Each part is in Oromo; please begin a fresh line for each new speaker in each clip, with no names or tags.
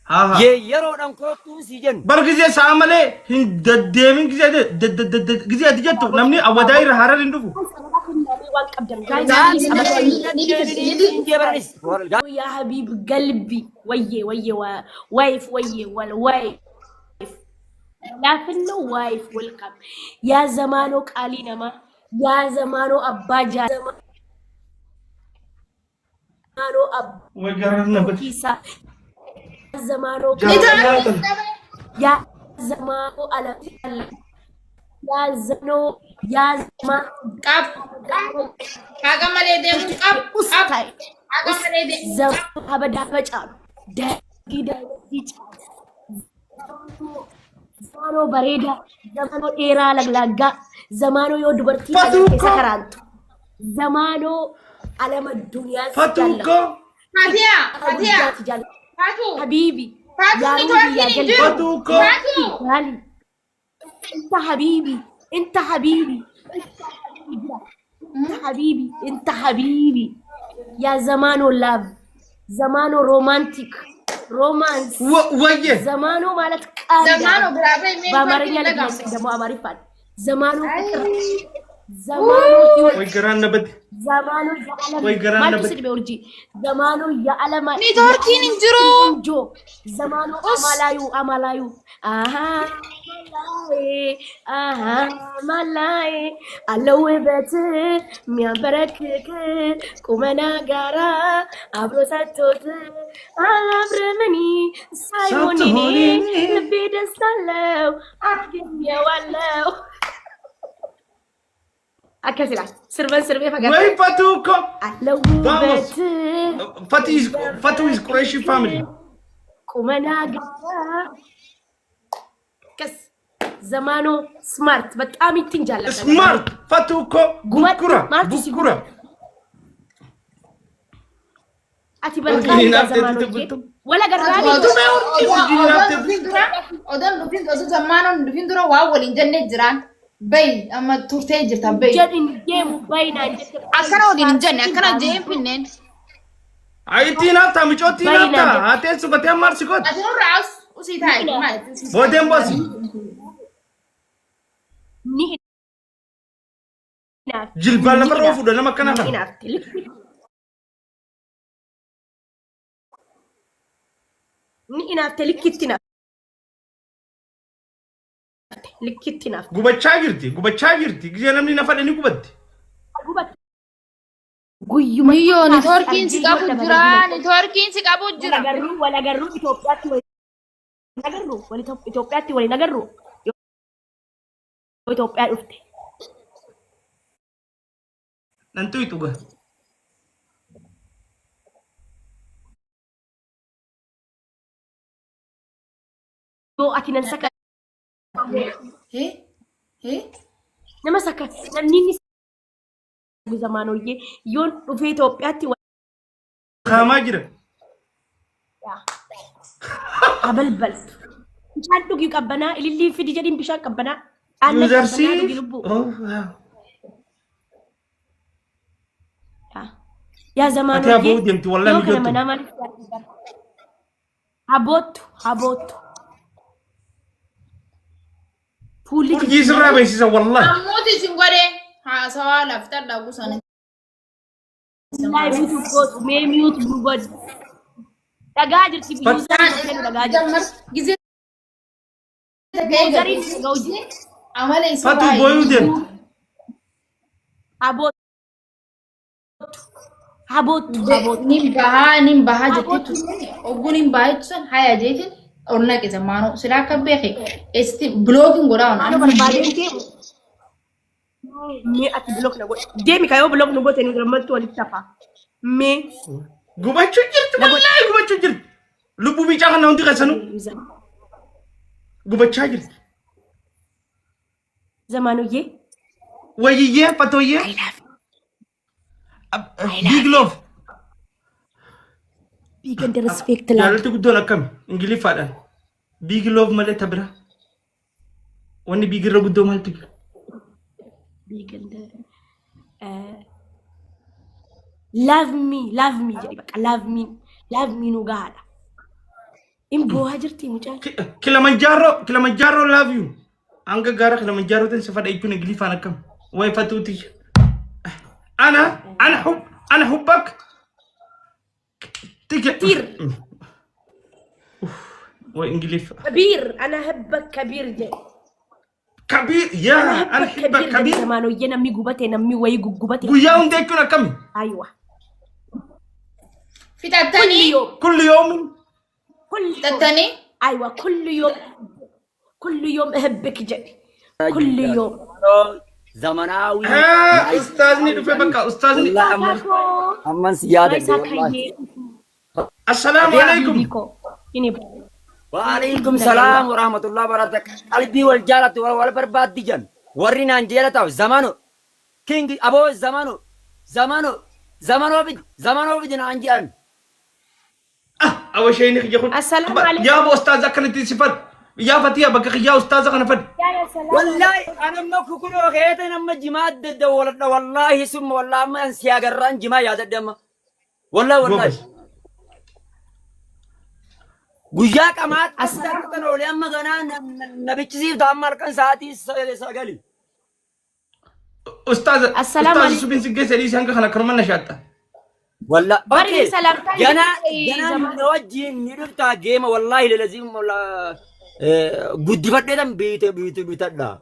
yeroodhaan kootuu si jennu.
Bar gizee sa'a malee hin deddeemin gizee ati jettu namni awwadaa irra harar hin dhufu.
يا حبيب قلبي ويه ويه وايف ويه والوايف لا فنو وايف والقم يا زمانو قالينا ما يا زمانو أبا جا زمانو أب
وجرنا
كيسا زمانو يا زمانو على يا زمانو يا زمان
قاب كاغا مالي ديم قاب
أستاي
كاغا مالي ديم
زمانو هبدا فجأة دقي دقي زمانو بريدة زمانو إيرا لغلغا زمانو يو دبرتي سكرانت زمانو علم الدنيا
فاتوكو
فاتيا فاتو
حبيبي
فاتو
يا روحي يا قلبي
فاتوكو
غالي انت حبيبي انت حبيبي انت حبيبي انت حبيبي يا زمانو لاف زمانو رومانتيك رومانس
ويه
زمانو مالت قال
زمانو برافي مين
بامارኛ ደግሞ አማሪፍ አለ ዘማኑ ፍቅር ዘማኑ ህይወት
وجرنا بدي
ዘማኑ የዓለም ማልቱ ስድቤ ወርጂ ዘማኑ የዓለም
ኔትወርኪን እንጅሩ
ጆ ዘማኑ አማላዩ አሃ ማላይ አለው ውበት የሚያንበረክክ ቁመና ጋራ አብሮ ሰጥቶት አላብረምኒ ሳይሆን እኔ ልቤ ደስታለው አገኘዋለው አከስላ ስርበን ፈገር
ወይ ፋቱኮ
አለው ውበት
ፋቱይስ ቁረይሺ ፋሚሊ
ቁመና ጋራ ከስ ዘማኑ ስማርት በጣም ይትንጃለ
ስማርት ፋቱኮ ጉኩራ
አቲ በርካታ ዘማኑ ወላ ገራኒ
ኦደን ዱፊን ዶሱ ዘማኑ ዱፊን ድሮ ዋው ወሊን ጀነ ጅራን በይ አማ ቱርቴ ጅርታ በይ
ጀዲን ጌሙ ባይና
አከና ወዲን ጀነ አከና ጄም ፊነን
አይቲና ታምጮቲና አቴን ሱበቴ ማርሲኮት
አተኑ ራስ usitai ማለት
ቦደም ቦስ
ni
jilbal la barro fudo nama kana
ni inaafte likkitina
gubachaa jirti gizee namni na fadhe ni gubatti
guyyuma
iyo networkiin si qabu jira
wala garru Itoophiyaatti wali nagarru Itoophiyaa dhufte
nantu ituga
yo ati nan saka
he
nama saka namni zamaanoyye yoon dhufe Itoophiyaatti
kaamaa jira
አበልበል ቻንዱጊ ቀበና ኢሊሊ ፊዲ ጀዲን ቢሻ ቀበና አነ
ዩዘርሲ
ያ ዘማኑ
አታቡ ደምቲ ወላሂ ሚጆቱ አቦቱ ፉሊ ይስራ በይሲሳ ወላሂ
አሞቲ ሲንጎዴ ሃሳዋ ለፍተር ዳጉሰነ
ላይ ፊቱ ጎት ሜሚዩት ቡጎድ دجاجر تبي يوزر دجاجر
جزء
دجاجر جوجي
عمله
فاتو بويودن
habot
nimbaha jetitu ogun nimbaha haya jetin orna ke zamano sila kabbehe esti blogging goda on
ano barbadin ke me at blog na go demi kayo blog no go teni gramantu alitafa me
gubachuu jirti wallahi gubachuu jirti lubbu biicaa kana hundi qasanu gubachaa jirti
zamaanuyye
wayiyye fatooyye big love
big and respect la
jaalatti guddoon akkam ingiliffaadhaan big love malee tabira wanni big irra guddoo maaltu jira
big and love me jadi baka love me nu gada Imbo hajirti mucaa.
Kilimanjaro love you. Anga gara Kilimanjaro tan safada ikun Ingilifan akam. Way fatuti. أنا حبك
كثير
وإنجليز
كبير. أنا أحبك كبير جاي
كبير يا أنا أحبك كبير
زمانو ينا مي قبتي نمي وي قبتي
وياهم ده يكون كم
أيوة
في تاني
كل يوم
تاني
أيوة كل يوم أحبك جاي كل يوم
زمناوي
أستاذني دفع بكا أستاذني
أمن سيادة والله.
السلام عليكم
وعليكم السلام ورحمة الله وبركاته. قلبي والجالة والبرباد ديجان ورينا عن جالة زمانو كينج أبو زمانو بدنا عن جال.
أول شيء نخي يقول
السلام عليكم
يا أبو أستاذ كنتي صفر يا فتية بكا يا أستاذ أنا فد
والله أنا ما كوكو خيط أنا ما جماعة دد والله ثم والله ما أنسيا قران جماعة يا دد والله وياك أمات أستاذ أولي أما غنا نبي تزيد دامر كان ساعتي ساقلي
أستاذ
السلام عليكم
سبين سجى سريس هنك خنا كرمان نشاطه
والله
بري سلام
جنا نوجه نرفع جيم والله لازم ولا قد فدنا بيت دا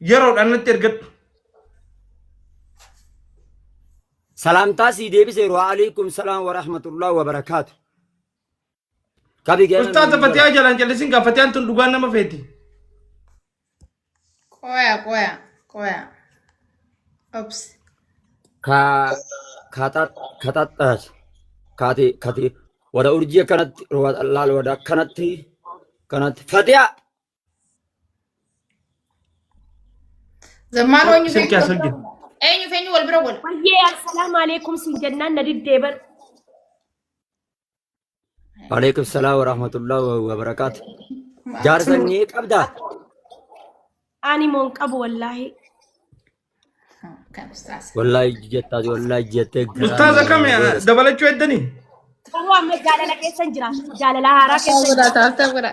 يرون أنا ترجت
سلام تاسي ديبي سيرو عليكم السلام ورحمة الله وبركاته
أستاذ فتية جلان جلسين كفتية تندوغان ما فيتي
كويا أوبس
كاتات كاتي ودا أرجية كانت رواد الله ودا كانت فتية
زمانو
سلكي سلكي
أين فيني والبرول
السلام عليكم سنجنان نديد ديبر
عليكم السلام ورحمة الله وبركاته جارسني أبدا
أني منقب والله
كان أستاذ
والله جت
أستاذ كم يا دبلت شو الدني
هو ما جال لك سنجرا جال لا راك
تابورا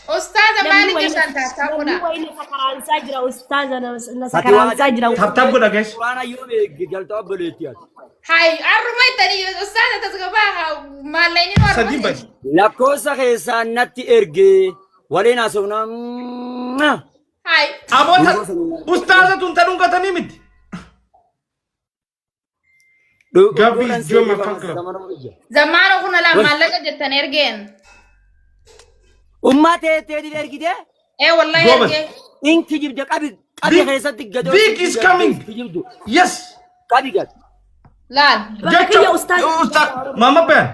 أستاذ مالك أنت تابورا
وين سكران ساجرا أستاذ أنا سكران ساجرا
تاب كده كيس
أنا يوم قلت أبليتيات
هاي أرمي تاني أستاذ تسقبها ما ليني
سدين بس
لا كوسا خيسا نتي إرجي ولينا سونا
هاي
أبو أستاذ تنتظرون كتاني مت Gabi joma fakra.
زمانو كنا لا مالك جتن إرجين
أمة تيدي إرجي
إيه والله
Gobas.
إرجين
إنك جبت أبي خيسا تجدو
Vic is coming. Yes.
كابي قال
لا
بركة يا أستاذ
Mama Ben.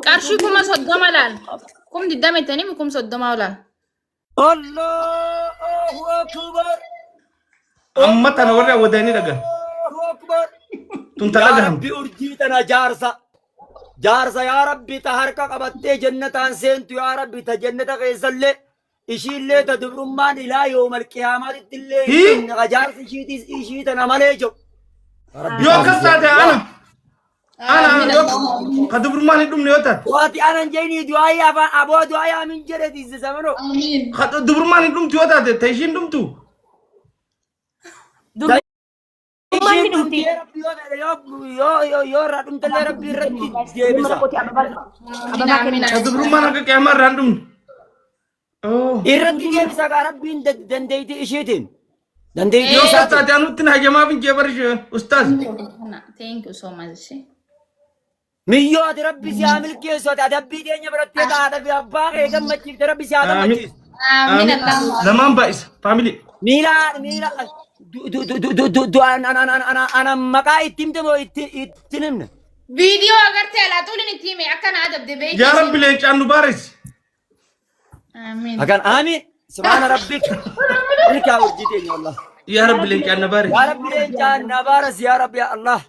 قرشي كم صدما لان كم ددامي تاني مكم صدما ولا
الله أكبر
Amma tana warra wadani daga.
الله أكبر
Tuntala
يا
gaham.
ربي أرجيتنا جارسا يا ربي تهركا قبتي جنة سنتو يا ربي تجنة غيزل إشي اللي تدبرمان إلى يوم القيامة اللي جارس إشيتنا مليجو
Yo kasate ana kadubur mani dum ne wata.
واتي أنا جيني دعائي أبو دعائي من جرد زمانو
آمين
Kadubur mani dum tu wata de taishin dum tu.
ماني دمتي
يا رب تلا ربي ربي جيبسا
آمين
Kadubur mana ke kamar random. Oh.
إيرتي جيبسا ربي دنديتي إشيتين دنديتي
Yo
إشيتين
kasate anu tin hajama bin jebar ustaz.
thank you so much
ميوت ربي سيعمل كيسو تدبي ديني برتي هذا في أباغي كم تجيب ربي سيعمل
آمين.
كيس
آمين اللهم
Zaman bais family.
ميلا دو أنا مقاي تيمتم تنمنا
فيديو أغرتي على طول نتيمي أكن عدب دبي
Ya Rabbi le chanu baris.
آمين
أكان آمين سبحان ربك لك يا ورجيتين يا الله
Ya Rabbi le chanu baris.
يا رب لين جان نبارس يا رب يا الله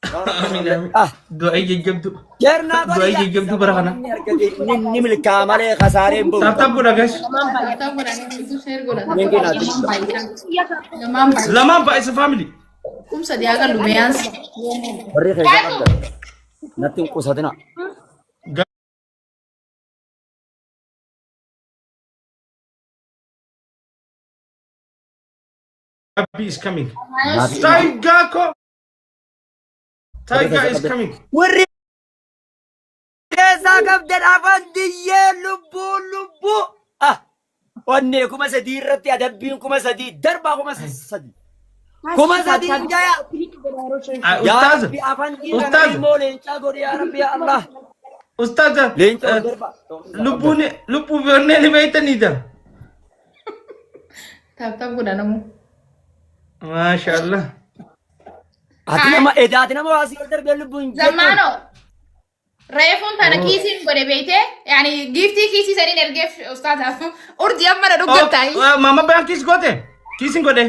Amin amin.
آه
Doa jabdu.
جرنا
Doa jabdu barakana.
نمل كامل خسارين بو
Tap tap kuda guys.
ممكن
Zaman bais family.
Kumsa dia kan lumayan.
warri keessa qabdan natti hin qusatina.
Gabi is coming.
Naati-
Tiger ko. Tiger is coming.
warri keessa qabdan afaan diyyee lubbuu. Ah, onnee kuma sadii irratti adabbiin kuma sadii darbaa kuma sadii. Kuma sadii hin jaya. Yaa
Ustaz.
Rabbi afaan diiraa
Ustaz.
immoo leencaa godhe yaa Rabbi yaa Allah.
Ustaz.
Leencaa darbaa.
Lubbu beeknee ni beektanidha.
Tap guna namu.
Mashallah.
Ati nama edaati nama waasii ol darbee lubbuun
Zamano. Reefun tana kiisiin godhe beekte yani giftii kiisii saniin ergeef ustaataaf urjii amma na dhuggattaayi.
Mama baan kiis goote? Kiisin godhe?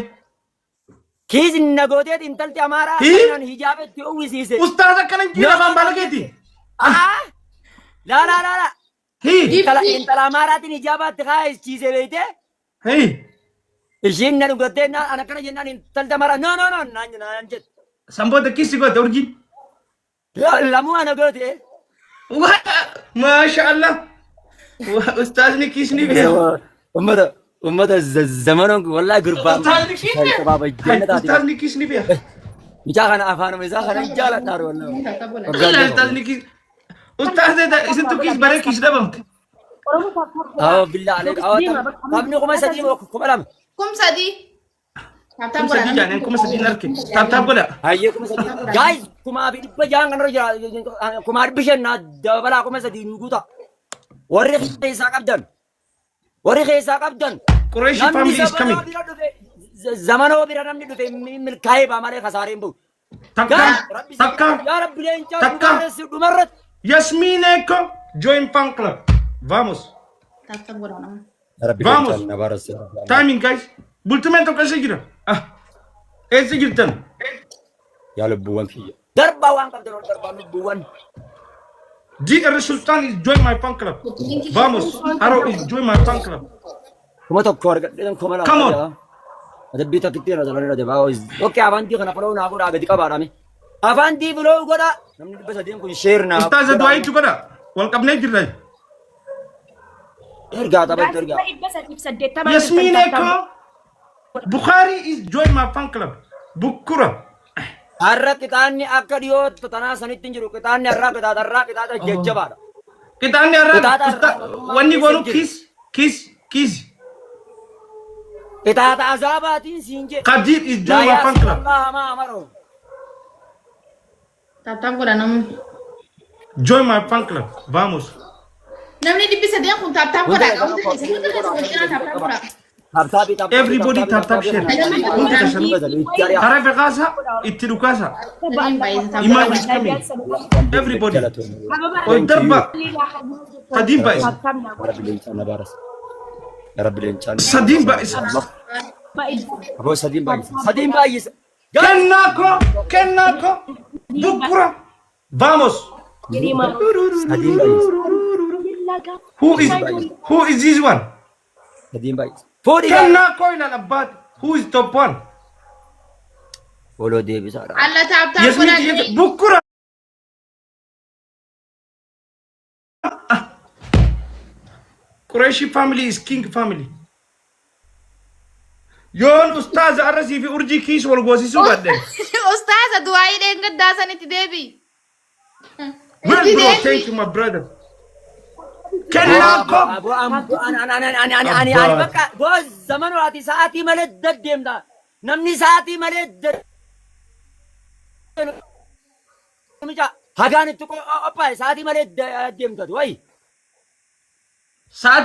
kiisi nagooteet intalti amaaraa
Hii?
akkanaan hijaabetti uwwisiise.
Ustaz akkana hin jira afaan balageeti.
Ah! La.
Hii.
Intala amaaraatiin hijaabaatti kaa'echiise beekte.
Hii.
Ishiin na dhugattee an akkana jennaan intalti amaaraa no naan jette.
Samboota kiisi goote urjii.
Lamuu ana goote.
Mashallah. Ustazni kiisni beeka.
Ummata zamanon wallahi gurbaan.
Ustazni kiisni
Sababa jannataati.
Ustazni kiisni beeka.
Mijaa kana afaanuma isaa kana jaaladhaa wallahi.
Ustazni kiis. Ustaz isintu kiis baree kiis dhabamte.
Awo billah aleek awo taphni kuma sadii kuma lama.
Kumsa di. Tap
Kuma
guna
sadii
namu.
jaaneen kuma sadii narke. Taap godha.
Hayyee kuma sadii. Guys kumaa fi dhibba jaan kanarra jira. Kumaa dhibbi shan dabalaa kuma sadii nu guuta. Warri keessaa qabdan.
Qureshi family is coming.
Zamanoo bira namni dhufe milkaa'ee baa malee kasaareen bu'u.
Takka.
Yaa Rabbi leencaa
Takka.
dhumarratti.
Yasmin Eko join fan club. Vamos.
Tap guna namu.
Vamos. Timing guys. Bultumeen tokko eessa jira? Eessa jirtan?
Yaa lubbuuwwan kiyya. Darbaa waan qabdan ol darbaa lubbuuwwan.
DR Sultan is join my fan club. Vamos. Haro is join my fan club.
Kuma tokko argadheetan kuma lama.
Come on.
Adabbii takkitti irra dabalanii dhabaa. Okkee afaantii kana foloo naa godhaa gadi qabaadhame. Afaantii foloo godhaa. Namni dhibba sadiin kun sheernaa.
Ustaz Du'aayitu godha. Wal qabnee jirra.
Ergaa taphatu ergaa.
Yasmin Eko. Bukhari is join my fan club. Bukkura.
Har'a qixaanni akka dhiyootti tanaa sanitti hin jiru. Qixaanni har'aa qixaata jajjabaadha.
Kitaanni irraa wanni goonu kiis.
Qixaata azaabaatiin siin jedhe.
Qadir is join my fan club.
Allah hamaa amaroo.
Tap guna namu.
Join my fan club. Vamos.
Namni dhibbi sadeen kun tap godha. Qabu tap godha.
Everybody tap share. Hara beqaasa itti dhukaasa. Iman is coming. Everybody. Ol darba. Sadiin baay'isa. Sadiin baay'isa.
Sadiin baay'isa.
Kennaa ko. Bukkura. Vamos.
Sadiin baay'isa.
Who is this one?
Sadiin baay'isa. Fuudhi
Kennaa ko ilal abbaat. Who is top one?
Foloo deebisaadha.
Allah tap
Yasmin
godha.
Bukkura. Qureshi family is king family. Yoon ustaaz arrasii fi urjii kiis wal goosisuu badde.
Ustaaza du'aayii dheengaddaa sanitti deebi.
Well bro, thank you my brother. Kennaa ko.
Ani bakka goos zamanu ati sa'aatii malee deddeemta. Namni sa'aatii malee deddeemta. Hagaan itti qophaa'e sa'aatii malee deemtatu wayi.
Saat